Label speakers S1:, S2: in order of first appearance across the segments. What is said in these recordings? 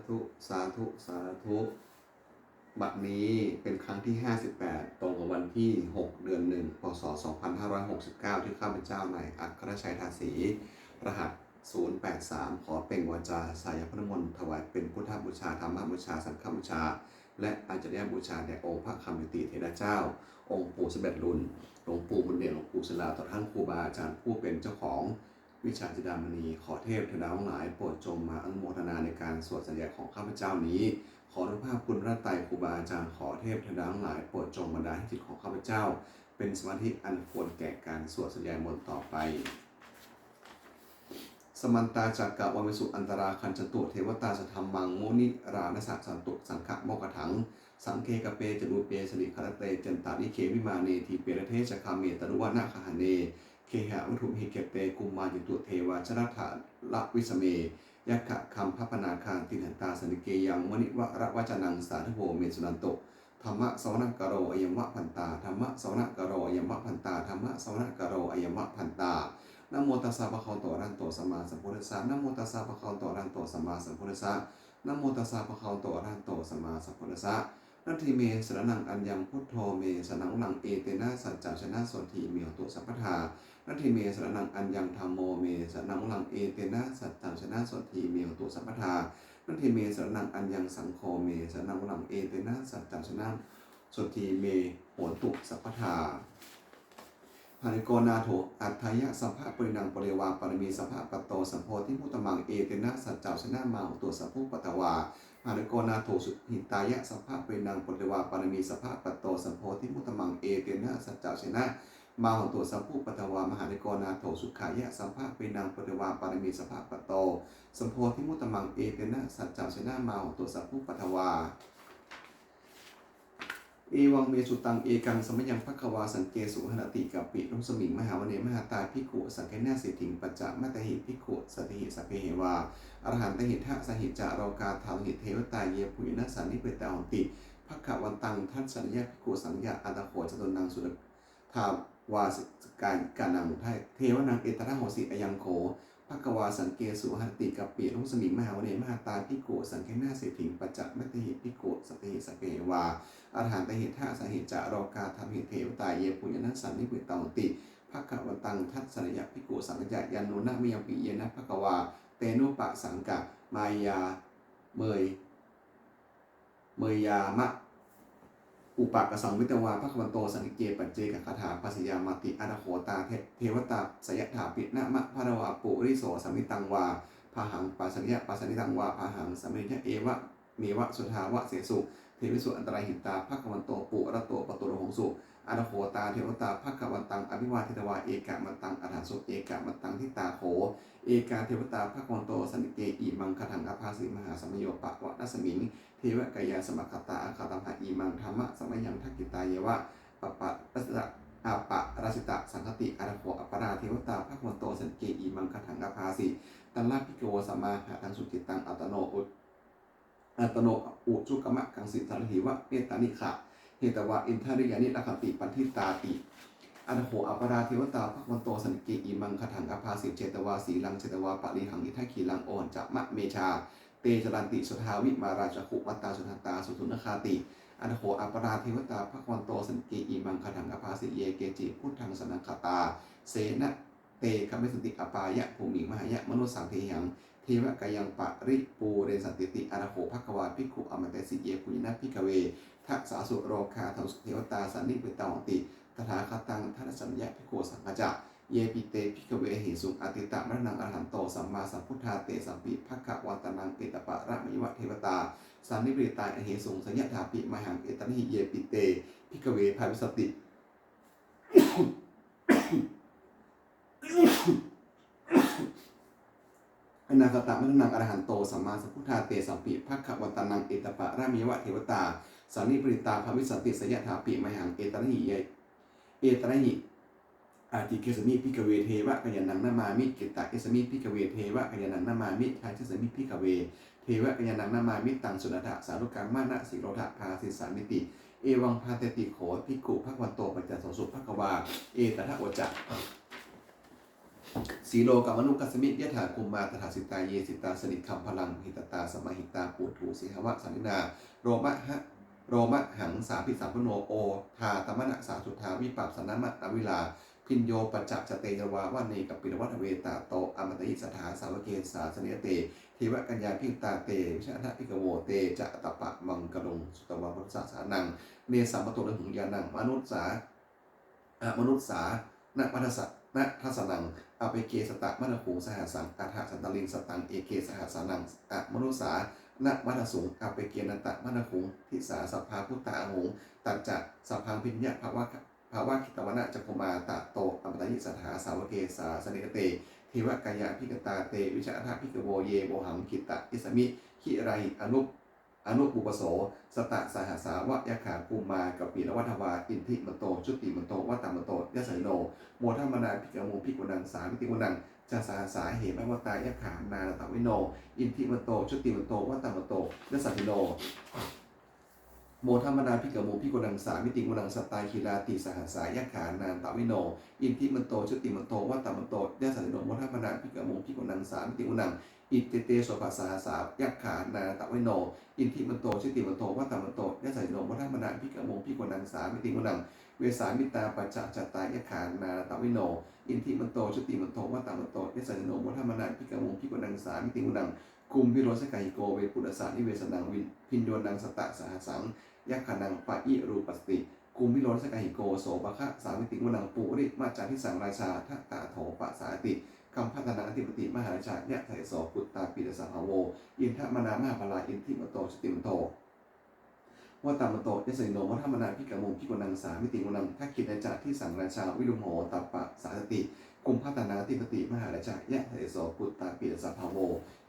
S1: ธุสาธุสาธุบัดนี้เป็นครั้งที่58ตรงกับวันที่6เดือน1พศ2569ที่ข้าพเจ้านายอัครชัยทาสีรหัส083ขอเปล่งวาจาสายพระมนต์ถวายเป็นพุทธบูชาธรรมบูชาสังฆบูชาและอาจารยบูชาแด่องค์พระคำยุติเทระเจ้าองค์ปู่สมเด็จรุ่นหลวงปู่บุญเด่นหลวงปู่ศิลาต่อท่านครูบาอาจารย์ผู้เป็นเจ้าของวิชาจิดามณีขอเทพเทวดาทั้งหลายโปรดจงมาอนุโมทนาในการสวดสัญญาของข้าพเจ้านี้ขออนุภาพคุณพระไตรครูบาอาจารย์ขอเทพเทวดาทั้งหลายโปรดจงบันดาลให้จิตของข้าพเจ้าเป็นสมาธิอันควรแก่การสวดสัญญามนต์ต่อไปสมันตาจักกะวามิสุอันตราคันจตุเทวตาสธรรมังมุนิราณสัสันตุสังฆโมกถังสังเคกเปจรูเปสริคารเตจันตานิเควิมาเนทีเปรเทชคาเมตรุวนาคหเนเคหะวัตถุหิเกเปกุมมาจิตุเทวาชนะถาละวิสเมยักขะคัมพปนาคารติหันตาสนิเกยังมณิวระวจนังสาธุโภเมสุนันโตธรรมะสวนกโรอยัมวะพันตาธรรมะสวนกโรอยัมวะพันตาธรรมะสวนกโรอยัมวะพันตานะโมตัสสะภะคะวะโตอะระหะโตสัมมาสัมพุทธัสสะนะโมตัสสะภะคะวะโตอะระหะโตสัมมาสัมพุทธัสสะนะโมตัสสะภะคะวะโตอะระหะโตสัมมาสัมพุทธัสสะนัตถิเมสรณังอัญญังพุทโธเมสนังหลังเอเตนะสัจจชนะโสติเมหตุสัพพทานัตถิเมสรณังอัญญังธัมโมเมสนังหลังเอเตนะสัจจชนะโสติเมหตุสัพพทานัตถิเมสรณังอัญญังสังโฆเมสนังหลังเอเตนะสัจจชนะโสติเมโหตุสัพพทาภาริโกนาโถอัตถยะสัพพะปรินังปริวาปรมีสัพพะปตโตสัมโพธิมุตตมังเอเตนะสัจจชนะมาหุตุสัพพุปตวาภาริโกนาโถสุหิตายะสัพพะปรินังปริวาปรมีสัพพะปตโตสัมโพธิมุตตมังเอเตนะสัจจชนะมาหุตุสัพพุปตวามหาริโกนาโถสุขายะสัพพะปรินังปริวาปรมีสัพพะปตโตสัมโพธิมุตตมังเอเตนะสัจจชนะมาหุตุสัพพุปตวาเอวังเมสุตังเอกังสมยังภควาสังเกสุหนติกัปปินุสมิงมหาวเนมหาตาภิกขุสังเกนาสิทธิงปัจจะมัตหิภิกขุสติหิสเพเหวาอรหันตหิทะสหิจารอกาทาหิเทวตาเยปุยนัสสานิเปตาหติภควันตังทัศสัญญาภิกขุสัญญาอัตโขจตุนังสุดทาวาสกานังไทเทวนังเอตระโหสิอยังโขภควาสังเกสุหนติกัปปินุสมิงมหาวเนมหาตาภิกขุสังเกนาสิทธิงปัจจะมัตหิภิกขุสติหิสเพเหวาอรหันตหิทะสหิจารอกาธรรมิเทวตาเยปุญญนัสสันนิปิตาหติภควันตังทัศสัญญาภิกขุสังฆะยันโนนะมิยปิเยนะภควาเตนุปะสังกะมายาเมยยามะอุปกสังวิตวาภควันโตสังเกปัจเจกคาถาปัสยามาติอนาโคตาเทวตาสยถาปินะมะภรวาปุริโสสมิตังวาพาหังปัสสยะปัสสนิตังวาพาหังสมิยะเอวะเมวะสุทาวะเสสุเทวิสุอันตรายหิตาภควันโตปุระโตปตุโรหงสุอนาโคตาเทวตาภควันตังอภิวาทิตวาเอกะมันตังอรหันสุเอกะมันตังทิตาโขเอกาเทวตาภควันโตสันติเกอิมังคถังอภาสิมหาสมโยปะวะนัสมิงเทวกายาสมคตาอาคาตัมหะอิมังธรรมะสมัยยังทักกิตายยวะปะปะรัสตะอาปะราชิตะสังคติอนาโคอปราเทวตาภควันโตสันติเกอิมังคถังอภาสิตัลลาภิโกสัมมาหะตังสุจิตังอัตโนอุจุกมะกังสิทธารหิวะเนตานิขะเหตวะอินทาริยานิลักขติปันทิตาติอนาโคอปราเทวตาภควันโตสันติเกอิมังคถังอภาสิเจตวาสีลังเจตวาปะริหังอิทัคขีลังโอนจะมะเมชาเตจรันติสุทาวิมาราชคุมัตตาสุทัตตาสุทุนคาติอนาโคอปราเทวตาภควันโตสันติเกอิมังคถังอภาสิเยเกจิพุทธังสนังคตาเสนะเตคัมเมสติอปายะภูมิมหายะมนุสังเทหังเทวกายังปะริปูเรสันติติอนาโคภควาภิกขุอมตะสิเยปุญญนะภิกขเวทักษาสุโรคาทังสุเทวตาสันนิปิตาหติตถาคตังทัตสัญญาภิกขุสังฆะเยปิเตภิกขเวหิสุอติตะมรณังอรหันโตสัมมาสัมพุทธาเตสัมปิภควันตนังเอตปะระมิวะเทวตาสันนิปิตาอเหสุงสัญญาถาปิมหังเอตนิเยปิเตภิกขเวภาวิสติอนาคตมรณังอรหันโตสัมมาสัมพุทธาเตสัมปิภควันตนังเอตปะระมิวะเทวตาสันนิปิตาภาวิสติสัญญาถาปิมหังเอตนิอาทิเกสมิพิกเวเทวะกยานังนามามิกิตะเกสมิพิกเวเทวะกยานังนามามิทายเกสมิพิกเวเทวะกยานังนามามิตังสุนัทะสารุกังมานะสิโรทะภาสิสามิติเอวังพาเตติโขภิกขุภควันโตปัจจโสสุภควาเอตถะโอจะ สีโลกัมมนุกัสมิยะถากุมมาตถาสิตาเยสิตาสนิคัมพลังหิตตาสมาหิตาปูถูสีหวะสันนินาโรมะหะโรมะหังสาพิสามพโนโอทาตมณะสาสุทาวิปัสสนามะอวิลาพินโยปัจจจเตยวาวะเนกับปิรวัตเวตาโตอมตะหิสถาสาวเกสาสเนเตเทวกัญญาพิตาเตวิชาทะพิกโวเตจะตปะมังกรงสุตวะพุทธสานังเนสัมปโตระหุญญานังมนุษสามนุษสาณมัทสะณทัสนังอเปเกสตะมณภูสหัสังอัฏฐสันตลิงสตังเอเกสหัสานังมนุสาณมัทสุงอเปเกนันตะมณภูทิสาสัพพาพุตตาหงตัจจะสัพพังพิญญะภาวะคิตวนะจักขุมาตะโตอมตะยิสถาสาวเกสาสเนเตเทวกายาพิกตาเตวิชาทาพิกโวเยโวหังคิตะอิสมิขิราหิอนุปุปโสสตะสหัสาวะยะขาภูมากับปีละวัฏวาอินทิมโตชุติมโตวัตตมโตยะสัยโนโมทัมมนาพิกโมพิกุนังสามิติกุนังจะสาสาเหตุมวตายะขานาตวิโนอินทิมโตชุติมโตวัตตมโตยะสัยโนโมทัมมนาพิกโมพิกุนังสามิติกุนังสตายคีราติสหัสายะขานานตวิโนอินทิมโตชุติมโตวัตตมโตยะสัยโนโมทัมมนาพิกโมพิกุนังสามิติกุนังอิเตเตโสภาสาสายักขานาตวิโนอินทิมันโตชิติมันโตวัตตมันโตยะใส่โนวัฏมนาพิกโมพิกนังสามิติกุนังเวสามิตาปัจจจตายะขานาตวิโนอินทิมันโตชิติมันโตวัตตมันโตยะใส่โนวัฏมนาพิกโมพิกนังสามิติกุนังกุมวิโรสกายโกเวปุตสานิเวสนังวินพินโยนังสตะสหัสังยักขานังปะอิรูปสติกุมวิโรสกายโกโสปะคะสามิติกุนังปุริมาจาทิสังราชาทัตตาโถปะสาติคำพัฒนาอธิปติมหาราชายะไถโสปุตตาปิดสภาโวอินทมนามหาพลาอินทิมโตสติมโตวัตตมโตยะสิโนวัฒมนาพิกมุพิกุนังสามิติกุนังทักขิณจักที่สังราชาวิรุมโหตัปปะสาสติกุมพัฒนาอธิปติมหาราชายะไถโสปุตตาปิดสภาโว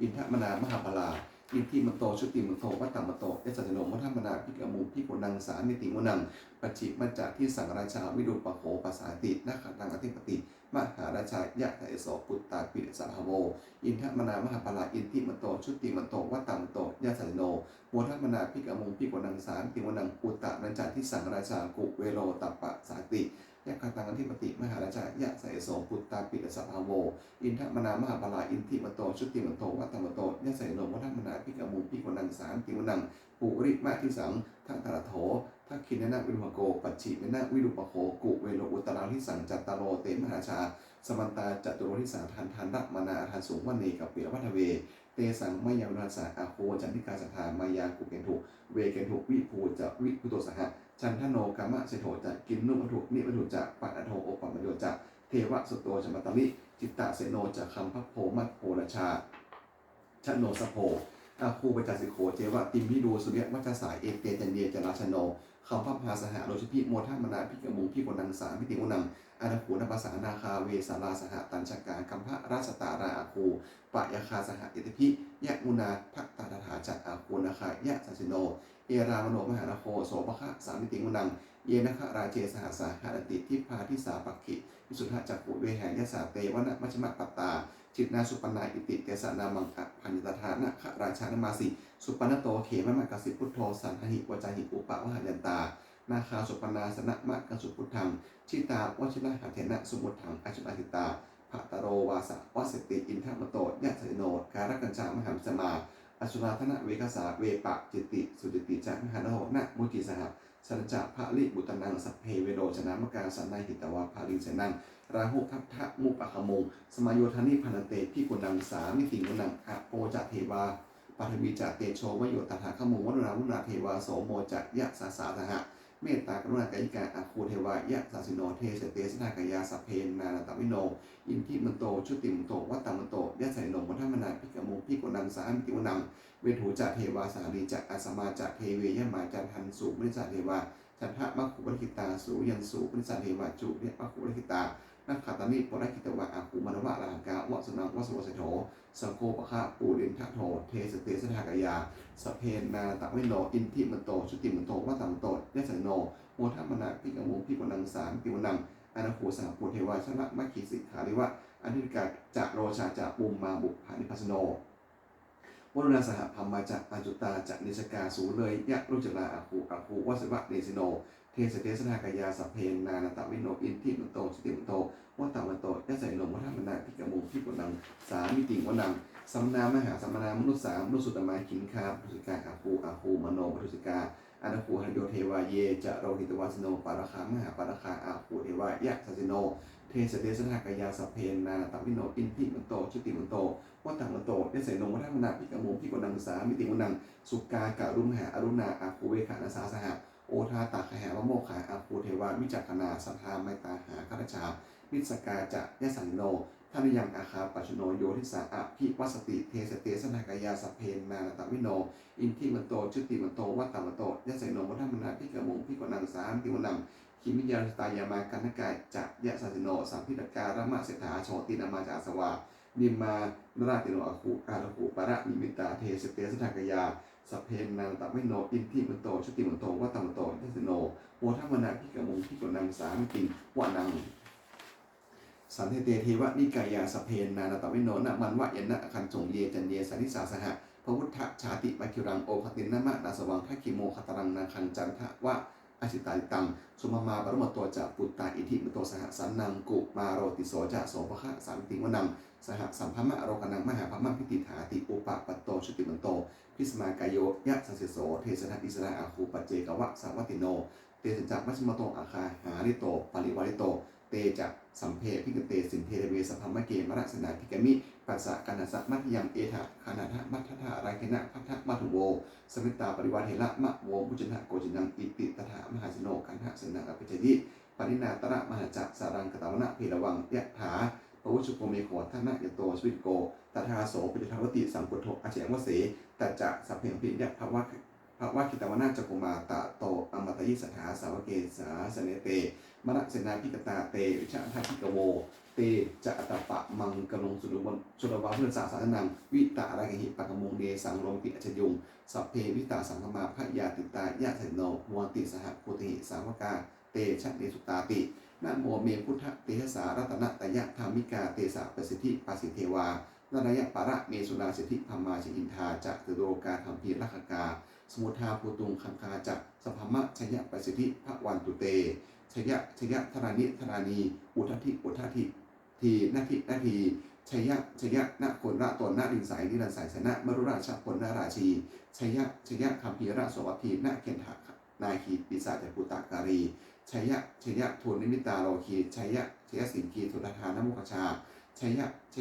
S1: อินทมนามหาพลาอินทิมโตชุติมโตวัตตมโตยะสิโนวัฒมนาพิกมุพิกุนังสามิติกุนังปัจฉิมัจจะที่สังราชาวิรุปโหปัสสาตินักขัตังอธิปติมหาราชายะไถโสปุตตาปิสาภโวอินทมนามหาปลาอินทิมโตชุติมโตวัตตัมโตยะสัยโนโมทัมนาพิกมงพิกนังสามติวนังอุตตะนันจาที่สังราชากุเวโรตัปปะสาติยะคตังอธิปติมหาราชายะไถโสปุตตาปิสาภโวอินทมนามหาปลาอินทิมโตชุติมโตวัตตัมโตยะสัยโนโมทัมนาพิกมงพิกนังสามติวนังปุริมาทิสังทัตตะโถทักขิณนะวิรุปโกปัจฉิมนะวิรุปโขกุเวโรอุตตราทิสังจัตตโรเตมหาชาสมันตาจตุโรทิสาทันรัมนาทันสูงวันเนกับเปียวัฒเวเตสังมยาวนาสาอาโคจันทิกาสถามายากุเกนถุเวเกนถุวิภูจะวิพุโตสหะจันทโนกามะเสโถจะกินนุมัถุนิมัถุจะปัตโทโอปมโยจะเทวสุโตจมัตตลิจิตตะเสโนจะคัมพโพมัตโพรชาชโนสโพอาคูปจัสิโขเจวะติมพิดูสุเรียวัจสายเอเตจันเดียจราชโนคำพัพพาสหะโรชิพิโมทัมนาพิกมุงพิกนังสาพิติมุนังอาณาภูนภาษานาคาเวสาราสหตัญชการกัมพะราชตาราอาคูปะยาคาสหอิติพิยะมุนาภัตตาถาจักอาคูนาคายะสัสิโนเอรามโนมหานโคโสภคะสามิติมุนังเยนะคะราเจสหสาหติทิพาทิสาปักขิวิสุทธจักขุเวหายะสาเตวนะมัชมะปัตตาจิตนาสุปนาอิติเตสนามังคะพันยตถานะคะราชานมาสิสุปนโตเขมมะกสิพุทโธสันหิวจาหิอุปะวหยันตานาคาสุปนาสนะมะกสุพุทธังชิตาวชิระหะเถนะสมุทถังอจุตาหิตาภตโรวาสะวัสติอินทมโตยะสยโนการกัญจามหัมสมาอสุราธนะเวคสาเวปะจิติสุจิติจักมหานโหนะมุจิสหสัญจะภะลิบุตนังสัพเพเวโรชนะมกาสันนายหิตวาภาลิเสนังราหุทัพทะมุปะขมงสมโยธานิพันเตพิกุนังสามิติกุนังอะโปจะเทวาปัทวีจะเตโชวโยตถาขมงวรุณาวุณาเทวาโสโมจะยะสาสาทหะเมตตากรุณากายิกาอาคูเทวายะสาสิโนเทเสเตสนากายาสัพเพนานาตวิโนอินทิมันโตชุติมันโตวัตตมันโตยะไสโนมัทมนาพิกมุพิกุนังสามิติกุนังเวทูจะเทวาสาลีจะอาสมาจะเทเวยะมาจันทันสุมริจาเทวาจันทะมัคคุปริกิตาสุยันสุปริจาเทวาจุเนมัคคุปริกิตานักขัตตานิปรกิตวะอาคูมานวะลาหกาวะสนังวะสโวสโถสังโฆปะคะปูรินทะโทเทสเตสทากายาสเพนนาตวิโนอินทิมันโตชุติมันโตวัตตมันโตยะไสโนโมทัมมนาพิกมุพิกุนังสามปิวนังอนาคูสหปุเทวาชนะมัคคิสิกขาริวะอนิกาจะโรชาจะปุมมาบุพานิพัสโนวรุณาสหพัมมาจะอาจุตาจะนิสกาสูเลยยะรุจลาอาคูวัสวะเนสิโน เทสเตสนากายาสัพเพนานาตวิโนอินทิมโตสติมโตวัตตมโตยะใส่ลมวัฏมนาพิกมุพิกุนังสามิติงวนังสัมนามหาสัมมนามนุษย์สามนุสุตมาขินคาปุสิกาอาคูมโนปุสิกาอนาคูหโยเทวาเยจะโรหิตวาสโนปาราคามหาปาราคาอาคูเทวายะสัสิโนเทสเตสนากายาสัพเพนานาตวิโนอินทิมโตชุติมโตวัตตมโตยะใส่ลมวัฏมนาพิกมุพิกุนังสามิติงวนังสุกาการุมหาอรุณาอาคูเวขานาสาสหะโอทาตาขหาวโมขาอาคูเทวามิจักขณาสัทธาไมตาหาคาราชามิสกาจะยะสันโนท่านิยังอาคาปัจโนโยทิสาอะพิวัสติเทสเตสนากายาสัพเพนานาตวิโนอินทิมันโตชุติมันโตวัตตมันโตยะใส่โนวัฏมนาพิกมุพิกนังสามติวนังคิมิยาสตายามากันนกายจะยะสันโนสัมพิตการะมะเสถาโชตินามาจาสวานิมานราติโนอาคูอาคูปะระนิมิตาเทสเตสนากายาสัพเพนังตะวิโนอินทิมันโตชุติมันโตวัตตมันโตยะใส่โนโอทัมนาพิกมุพิกนังสามติวนังสันเทเตเทวนิกายาสเพนนานาตวิโนนะมันวะยนะคันจงเยจันเยสันนิสาสหะพระพุทธชาติมัคิรังโอคตินนะมะนาสวังทักขิโมคตรังนาคันจันทะวะอชิตาลิตังสุมามาปรมตโตจะปุตตาอิทิมโตสหสันนังกุมาโรติโสจะโสภะสันติวนังสหสัมภมะโรกนังมหาภมะพิติฐาติอุปปัตโตชุติมันโตพิสมากายโยยะสัสโสเทสนะอิสระอาคูปัจเจกวะสาวัติโนเตสัจจมัชมโตอาคาหาริโตปริวาริโตเตจะสัมเพพิกเตสินเทเรเวสัพพมะเกมรสนาพิกมิปัสสะกัณสะมัทยังเอทะคานาทะมัทธะไรเคนะพัทธะมัทุโวสมิตาปริวาเทละมะโวมุจนะโกจินังอิติตถามหาสโนกันหะสนังอภิเจติปรินาตระมหาจักสารังกตวนะเพรวังยะถาปวุชุโกเมโขทนะยโตสวิโกตถาโสปิจทาวติสัมปุทโธอาเฉวเสตัจจะสัพเพปิยะภวะคิตวนาจักกุมาตะโตอมตยิสถาสาวเกสาสเนเตมรเสนาพิกตาเตวิชาทัพิกโวเตจะอัตปะมังกลงสุรุบนสุรวาเพื่อสาสานังวิตาอะไรหิปักมงเดสังโรติอชยุงสัพเพวิตาสังฆมาพยาติตายะเสโนมวติสหพุติสาวกาเตชะเนสุตาตินะโมเมพุทธเตสารัตนะตยะธรรมิกาเตสะประสิทธิปัสสิเทวานารยะปะระเมสุนาสิทธิธรรมาชิอินทาจะตุโดกาธรรมพีรักกาสมุทาภูตุงคังคาจักสภมะชยะประสิทธิพระวันตุเตชยะธรานิธรานีอุทธิทีนาทีชยะนาคนระตนนาดินสายนิรันสายสนะมรุราชพลนาราชีชยะคัมภีระโสวัพีนาเคนถะนาคีปิศาจปุตตาการีชยะทูลนิมิตาโลคีชยะสินคีทุตทานมุขชาช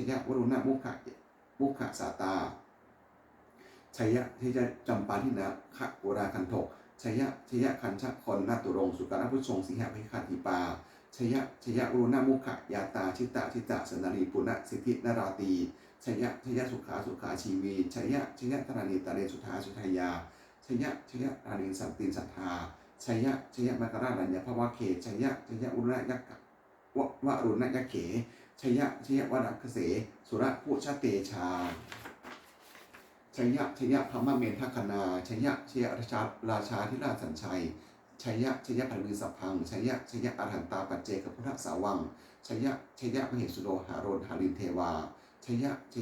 S1: ยะวรุณมุขสาตาชยะจำปาทินะขะโกราคันทกชยะคันชะคนนาตุรงสุการพุทธทรงสิงหะพิฆาติปาชยะวรุณมุขยาตาชิตะสนารีปุณสิทธินาราตีชยะสุขาชีวีชยะธรานีตาเรสุธาสุทายาชยะธรานีสันติสัทธาชยะมกราลัญญภวะเขชยะอุรุณยักษ์วรุณยักษ์เขชยะวรักเสสุรพุชเตชาชยะพมะเมนทคณาชยะราชาธิราชสัญชัยชยะพันมือสัพพังชยะอรหันตาปัจเจกพุทธสาวังชยะมเหสุโรหาโรนหารินเทวาช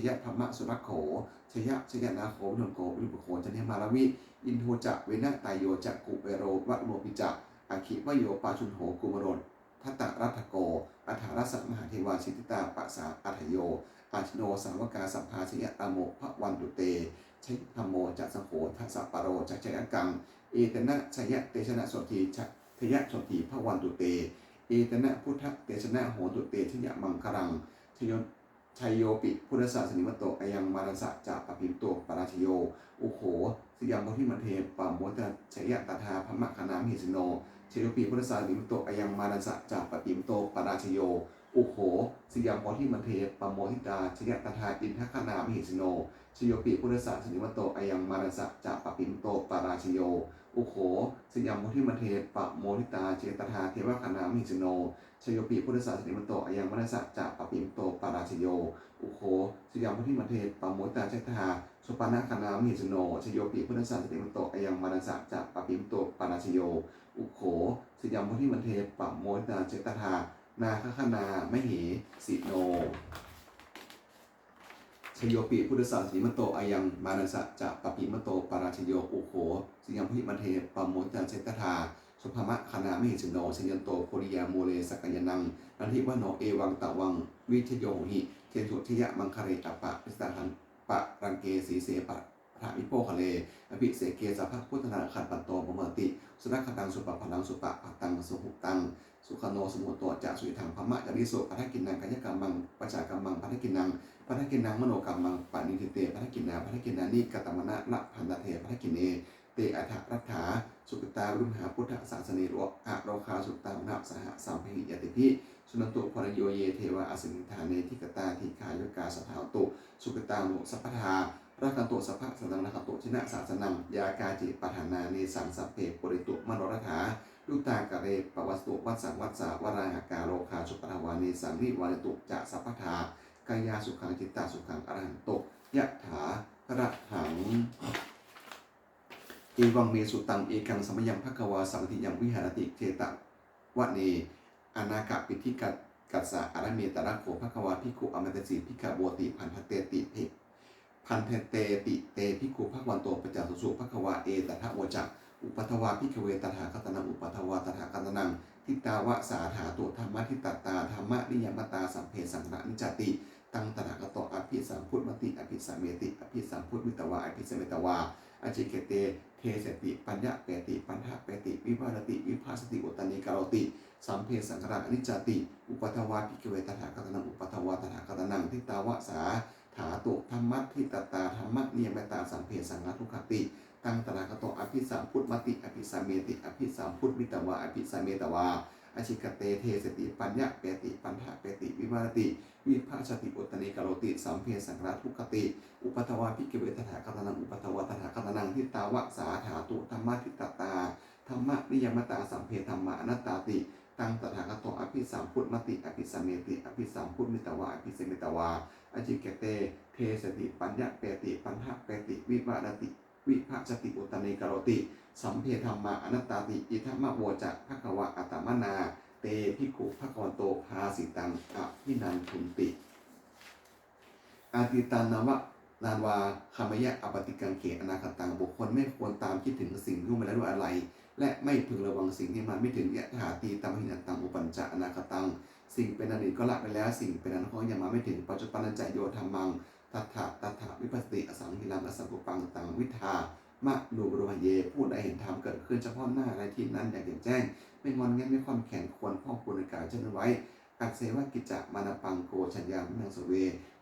S1: ยะพมะสุรโขชยะนาโขวินุโกวิรุปโขจันเทมาลวิอินโทจะเวนะตายโยจะกุเวโรวะโรปิจะอาคิวโยปาชุนโหกุมโรนทัตตะรัตโกอัฏฐารสมหาเทวาชิติตาปัสสาอัฏฐโยอาชโนสาวกาสัมภาชยะอโมภวันตุเตชยธรรมโมจัสโขทัสสะปโรจักจยกังเอตนะชยะเตชนะสนทีชยะสนทีภวันตุเตเอตนะพุทธเตชนะโหตุเตชยะมังครังชัยโยปิพุทธศาสนิมโตอายังมารัสสะจะปปิมโตปราชโยอุโขสยามโพธิมันเทปามโมตชยะตถาพมะคณามิสิโนชยโยปิพุทธศาสนิมโตอายังมารัสสะจะปปิมโตปราชโยอุโขสยามโพธิมันเทปามโมทิตาชยะตถาอินทคณามิสิโนชโยปิพุทธศาสนิมโตอายังมารัสสะจะปปิมโตปราชโยอุโขสยามโพธิมันเทปโมทิตาเจตถาเทวคณามิสิโนชโยปิพุทธศาสนิมโตอายังมารัสสะจะปปิมโตปราชโยอุโขสยามโพธิมันเทปโมทิตาเจตถาสุปนะคณามิสิโนชโยปิพุทธศาสนิมโตอายังมารัสสะจะปปิมโตปราชโยอุโขสยามโพธิมันเทปโมทิตาเจตถานาคคณามเหสิโนชโยปิพุทธศาสนิมโตอายังมานัสสะจะปปิมโตปราชโยอุโขสยามพิมันเทปโมตเจตถา สุภมะคณามิหิสิโนชยันโตโพริยาโมเลสกยนังนันทิวโนเอวังตะวังวิชโยหิเทสุทยะมังคเรตปะพิสตาหันปะรังเกสีเสปะพระวิโปคะเลอภิเสเกสัพพะพุทธนาขัดปัตโตปมติสุนัขตังสุปะพลังสุปะปัตตังสุหุตังสุขโนสมุตโตจะสุยถังพมะจาริสุปัทกินนังกัญญกรรมังปัจจากรรมังปัทกินนังปัทกินนังมโนกรรมังปานิทิเตปัทกินนาปัทกินนานิกตมนะละพันตเทปัทกินเนเตอัฏฐรัตถาสุกตารุมหาพุทธศาสนิโรอะโรคาสุตตามนาสหสัมภิยติพิสุนันตุพรโยเยเทวะอสินิธาเนทิกตาทิคายกาสถาตุสุกตานุสัพพทารักันโตสัพพะสังนักโตชินะศาสนังยากาจิปฐานาเนสังสัพเพปริตุมโนรถาลุตากะเรปวัสตุวัสสังวัสสาวราหากาโรคาสุปทาวานิสังนิวานิตุจะสัพพทากายาสุขังจิตตาสุขังอรหันโตยะถาระหังเอวังเมสุตังเอกังสมยังภควาสังติยังวิหารติเทตะวะเนอนาคปิธิกัสสะอรเมตระโขภควาภิกขุอมตสีภิกขโวติพันธเตติภิพันเทเตติเตภิกขุภควันโตปจัสสุภควาเอตถะโวจักอุปัทวาภิกขเวตถาคตนังอุปัทวาตถาคตนังทิตาวะสาถาตุธรรมะทิตตาธรรมะนิยมตาสัมเพสังฆนิจติตังตถาคตอภิสัมพุทธมติอภิสัมเมติอภิสัมพุทธมิตวาอภิสัมเมตวาอจิเกเตเทสติปัญญะเปติปัญหะเปติวิภารติวิภาสติอุตนิการติสัมเพสังฆราอนิจจติอุปัทวาภิกขเวตถาคตนังอุปัทวาตถาคตนังทิตาวะสาถาตุธรรมะทิตตาธรรมะนิยมตาสัมเพสังฆทุกขติตังตถาคตอภิสัมพุทธมติอภิสัมเมติอภิสัมพุทธมิตวาอภิสัมเมตวาอจิกเตเทสติปัญญะเปติปัญหะเปติวิภารติวิภาสติอุตนิการติสัมเพสังฆทุกขติอุปัทวาภิกขเวตถาคตนังอุปัทวาตถาคตนังทิตาวะสาถาตุธรรมะทิตตาธรรมะนิยมตาสัมเพธรรมะอนัตตาติตังตถาคตอภิสัมพุทธมติอภิสัมเมติอภิสัมพุทธมิตวาอภิสัมเมตวาอจิกเตเทสติปัญญะเปติปัญหะเปติวิภารติวิภาสติอุตนิการติสัมเพธรรมะอนัตตาติอิทัมมะโวจะภควะอัตตมนาเตภิกขุภควันโตภาสิตังอภินันทุนติอาติตานาวะนานวาคามยะอปติกังเขอนาคตังบุคคลไม่ควรตามคิดถึงสิ่งที่ไม่ได้ด้วยอะไรและไม่พึงระวังสิ่งที่มันไม่ถึงยะถาตีตามหินันตังอุปัญจะอนาคตังสิ่งเป็นอดีตก็ละไปแล้วสิ่งเป็นอนาคตยังมาไม่ถึงปัจจุบันใจโยธรรมังตัทถะวิปัสสติอสังหิรังอสังกุปังตังวิทามะนูบรุหเยผู้ใดเห็นธรรมเกิดขึ้นเฉพาะหน้าในที่นั้นอย่างแจ่มแจ้งไม่งอนแงนไม่ความแข็งควรพ่อควรในกายเช่นนั้นไว้อักเสวกิจจะมานาปังโกชัญญามินังสเว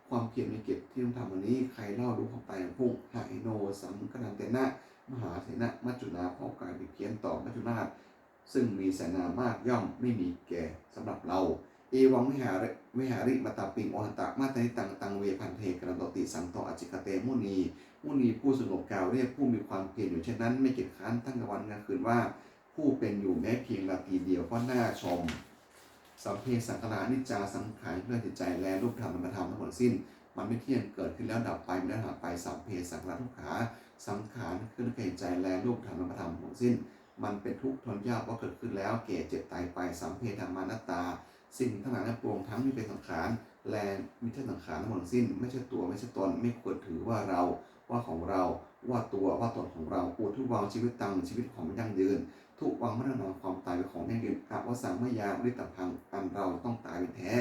S1: ความเพียรในกิจที่ต้องทำวันนี้ใครเล่ารู้ความตายพุ่งหายโนสัมกนันเตนะมหาเสนะมัจจุนาพ่อกายบิเพี้ยนต่อมัจจุนาถซึ่งมีเสนามากย่อมไม่มีแก่สำหรับเราเอวังวิหาริมาตาปิงอหันตะมาตานิตังเวพันเทกรันตติสังโตอจิกเตมุนีผู้สงบกล่าวเรียกผู้มีความเพียรอยู่เช่นนั้นไม่เกียจค้านทั้งกลางวันกลางคืนว่าผู้เป็นอยู่แม้เพียงนาทีเดียวก็น่าชมสัมเพสังขารนิจจาสังขารเรื่องจิตใจและรูปธรรมนามธรรมทั้งหมดสิ้นมันไม่เที่ยงเกิดขึ้นแล้วดับไปไม่ได้หายไปสัมเพสังขารทุกขาสังขารเคลื่อนใจและรูปธรรมนามธรรมทั้งหมดสิ้นมันเป็นทุกข์ทนยากเพราะเกิดขึ้นแล้วแก่เจ็บตายไปสัมเพธรรมานัตตาสิ่งทั้งหลายทั้งปวงทั้งที่เป็นสังขารและมิใช่สังขารทั้งหมดสิ้นไม่ใช่ตัวไม่ใช่ตนไม่ควรถือว่าเราว่าของเราว่าตัวว่าตนของเราอุทุวังชีวิตตังชีวิตของยั่งยืนทุวังมรณะความตายเป็นของยั่งยืนอวสังมยาฤตพังอันเราต้องตายเป็นแท้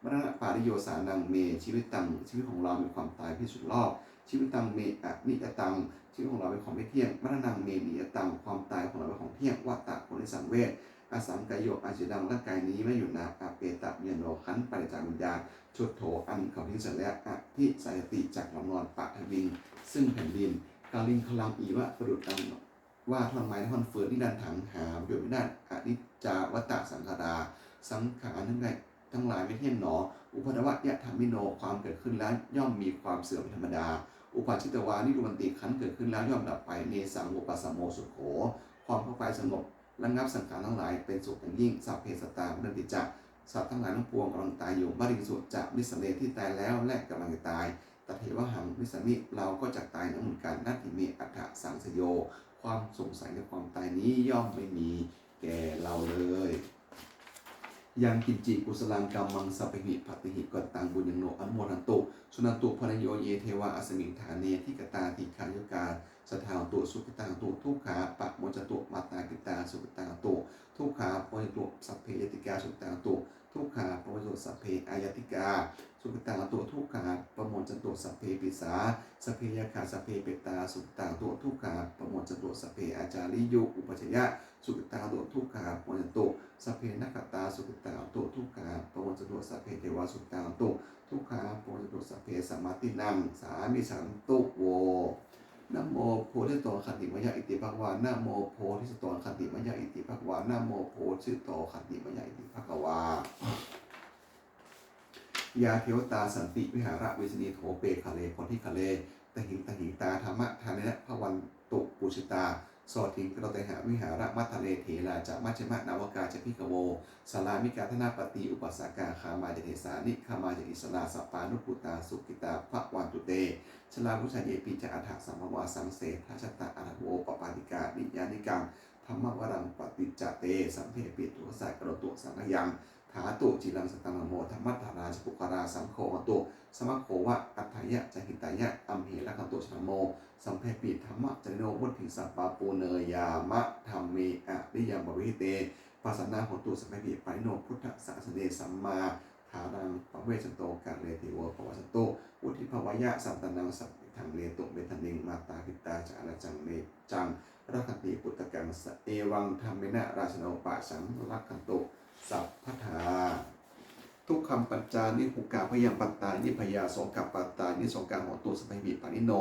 S1: มรณะปาริโยสานังเมชีวิตตังชีวิตของเรามีความตายที่สุดรอบชีวิตตังเมอนิจตังชีวิตของเราเป็นของไม่เที่ยงมรณะเมนิยตังความตายของเราเป็นของเที่ยงวัตตะผลสังเวชอาสังกายโยอาจิดังร่างกายนี้ไม่อยู่นาอาเปตะเยโนขันไปจากวิญญาณชุดโถอันเขาทิ้งเสร็จแล้วอธิสายติจากหลงนอนปะทวิงซึ่งแผ่นดินกาลิงคลังอีวะประดุจดังว่าท่อนไม้ท่อนเฟืองที่ดันถังหาประโยชน์ไม่ได้อนิจจาวัตตะสังขาราสังขารทั้งหลายไม่เที่ยงหนออุปทวะยะธรรมิโนความเกิดขึ้นแล้วย่อมมีความเสื่อมธรรมดาอุปาจิตวานิรุมันติขันเกิดขึ้นแล้วย่อมดับไปเนสังอุปสัมโมสุโขความเข้าไปสงบระงับสังขารทั้งหลายเป็นสุขอย่างยิ่งสัพเพสตาพุทธิจักสัตว์ทั้งหลายทั้งปวงกำลังตายอยู่บริสุทธิ์จากมิสเลที่ตายแล้วและกำลังจะตายตถเวหังวิสมิเราก็จะตายเหมือนกันนัตถิเมอัฏฐสังสโยความสงสัยในความตายนี้ย่อมไม่มีแก่เราเลย ยังกินจิกุสลังกรรมังสัพพิปัตติหิกตังบุญยังโนอนุโมทันตุสุนันตุพนโยเยเทวาอสมิงฐานเนทิกตาติขายุกาสถานตุสุขิตังตุทุกขาปะโมจตุมาตากิตาสุขิตังตุทุกขาปโมจตุสัพเพยติกาสุขิตังตุทุกขาปโมจตุสัพเพอายติกาสุขิตังตุทุกขาปโมจตุสัพเพปิสาสัพเพยคาสัพเพเปตาสุขิตังตุทุกขาปโมจตุสัพเพอาจาริยุอุปชยะสุขิตังตุทุกขาปโมจตุสัพเพนักตาสุขิตังตุทุกขาปโมจตุสัพเพเทวาสุขิตังตุทุกขาปโมจตุสัพเพสัมมาตินังสามิสันตุโวนะโมโพธิโตขันติมยะอิติภควานะโมโพธิสโตขันติมยะอิติภควานะโมโพธิโตขันติมยะอิติภควายาเทวตาสันติวิหารวิสนีโถเปคาเลคนที่คาเลตหิงตาธรรมะทานนะพวันตุปุชิตาสอถิงกรตหาวิหารมัทะเลเถราจะมัชฌิมะนาวกาจะพิกโวสารามิกาธนาปฏิอุปสากาคามาจเทสานิคามาจอิสลาสัปปานุปุตาสุกิตาภวันตุเตชลาพุชาเยปิจอัฏฐสัมภวาสังเสทัชตะอัฏฐโวปปาติกานิยานิกังธรรมวรังปฏิจจเตสัมเพปิตุสายกรตุสังฆยังถาตุจิรังสตังโมธรรมัตถาราชปุกราสังโฆตุสมะโขวะอัฏฐยะจหิตายะอัมเหละคันตุชนโมสัมเพปิธรรมะจริโนวุฒิสัพปาปูเนยามะธรรมเมอะริยามบวิเตปัสสนาโหตุสัมเพปิปริโนพุทธศาสเนสัมมาฐานังปเวชโตกะเลติโวปวัสโตอุทิภวายะสัตตนังสัพพิทังเลตุเบทันนิงมาตาปิตาจาระจังเนจังรักขติปุตตะกังสเอวังธรรมเมนะราชโนปะสังรักขันตุสัพพทาทุกคำปัจจานิหุกาพยังปัตตานิพยาสงกับปัตตานิสงกาหตุสัพพิปานิโน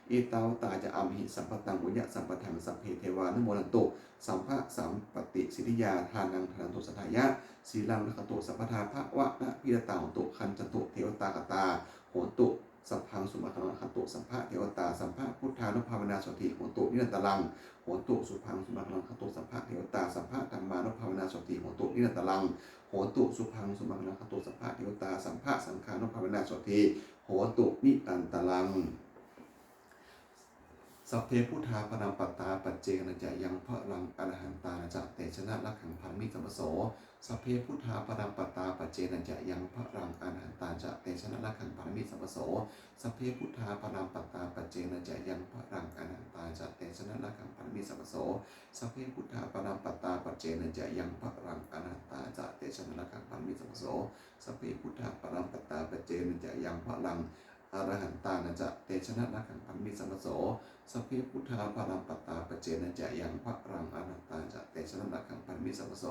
S1: อิตาวตาจะอัมหิสัมปตังวุญญสัมปทังสัพเพเทวานุโมทันตุสัมภะสัมปติสิทธิยาทานังทานันตุสัทธายะศีลังลักขตุสัพพทาภะวะนะพิรตาหตุคันจตุเทวตากตาโหตุสัพพังสุมาคังขันตุสัมภะเทวตาสัมภะพุทธานุภาวนาสติโหตุนิรันตรังโหตุสุพังสุมาคังขันตุสัมภะเทวตาสัมภะธรรมานุภาวนาสติโหตุนิรันตรังโหตุสุพังสุมาคังขันตุสัมภะเทวตาสัมภะสังฆานุภาวนาสติโหตุนิรันตรังสัพเพพุทธาปนัมปัตตาปัจเจกนัจจยังพระรังอรหันตานะจะเตชนะลักขังพันมิสัมปโสสัพเพพุทธาปนัมปัตตาปัจเจนัจจยังพระรังอรหันตาจะเตชนะลักขังพันมิสัมปโสสัพเพพุทธาปนัมปัตตาปัจเจนัจจยังพระรังอรหันตาจะเตชนะลักขังพันมิสัมปโสสัพเพพุทธาปนัมปัตตาปัจเจนัจจยังพระรังอรหันตาจะเตชนะลักขังพันมิสัมปโสสัพเพพุทธาปนัมปัตตาปัจเจนัจจยังพระรังอรหันตานะจะเตชนะลักขังพันมิสัมปโสสัพเพพุทธาปรัมปัตตาปเจนะจะยังพระรังอนัตตาจะเตชะนักขังพันมิสัมปโส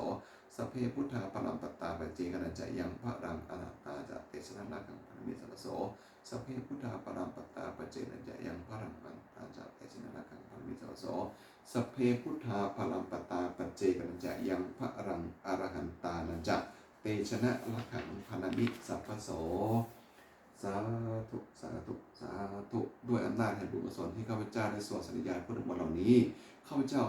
S1: สัพเพพุทธาปรัมปัตตาปเจนะจะยังพระรังอนัตตาจะเตชะนักขังพันมิสัมปโสสัพเพพุทธาปรัมปัตตาปเจนะจะยังพระรังอนัตตาจะเตชะนักขังพันมิสัมปโสสัพเพพุทธาปรัมปัตตาปเจนะจะยังพระรังอรหันตานะจะเตชะนักขังพันมิสัมปโสสาธุสาธุสาธุด้วยอำนาจแห่งบุญกุศลที่ข้าพเจ้าได้สวดสัญญาณพุทธมนต์เหล่านี้ข้าพเจ้า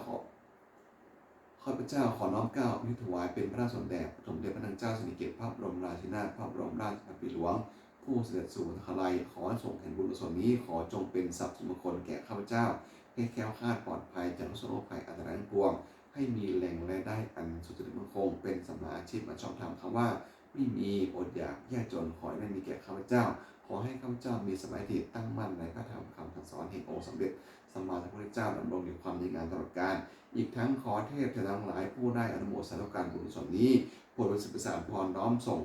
S1: ขอน้อมเกล้านิถวายเป็นพระราชสมเด็จสมเด็จพระนางเจ้าสิริกิติ์พระบรมราชินีนาถพระบรมราชาภิหลวงผู้เสด็จสู่ทะเลขอส่งแห่งบุญกุศลนี้ขอจงเป็นทรัพย์สมบัติแก่ข้าพเจ้าให้แคล้วคลาดปลอดภัยจากทุกโรคภัยอันตรายทั้งปวงให้มีแหล่งรายได้อันสุจริตมั่นคงเป็นสัมมาอาชีพอันชอบธรรมคำว่าไม่มีอดอยากยากจนขอให้ได้มีแก่ข้าพเจ้าขอให้ข้าพเจ้ามีสมาธิตั้งมั่นในพระธรรมคำสอนแห่งองค์สมเด็จสัมมาสัมพุทธเจ้าดำรงอยู่ความดีงามตลอดกาลอีกทั้งขอเทพเทวดาทั้งหลายผู้ได้อนุโมทนาการบุญกุศลนี้โปรดประสานพรน้อมส่ง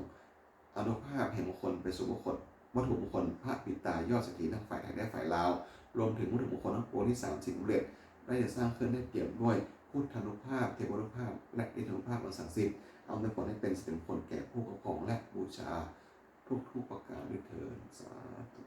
S1: อนุภาพแห่งมงคลไปสู่มงคลวัตถุมงคลพระปิตายอดเศรษฐีทั้งฝ่ายไทยและฝ่ายลาวรวมถึงวัตถุมงคลทั้งปวงที่30สำเร็จได้จะสร้างขึ้นได้เกี่ยวด้วยพุทธานุภาพเทวานุภาพและฤทธานุภาพอันศักดิ์สิทธิ์เอาในผลให้เป็นสิริมงคลแก่ผู้ปกครองและบูชาทุกประการด้วยเถิดสาธุ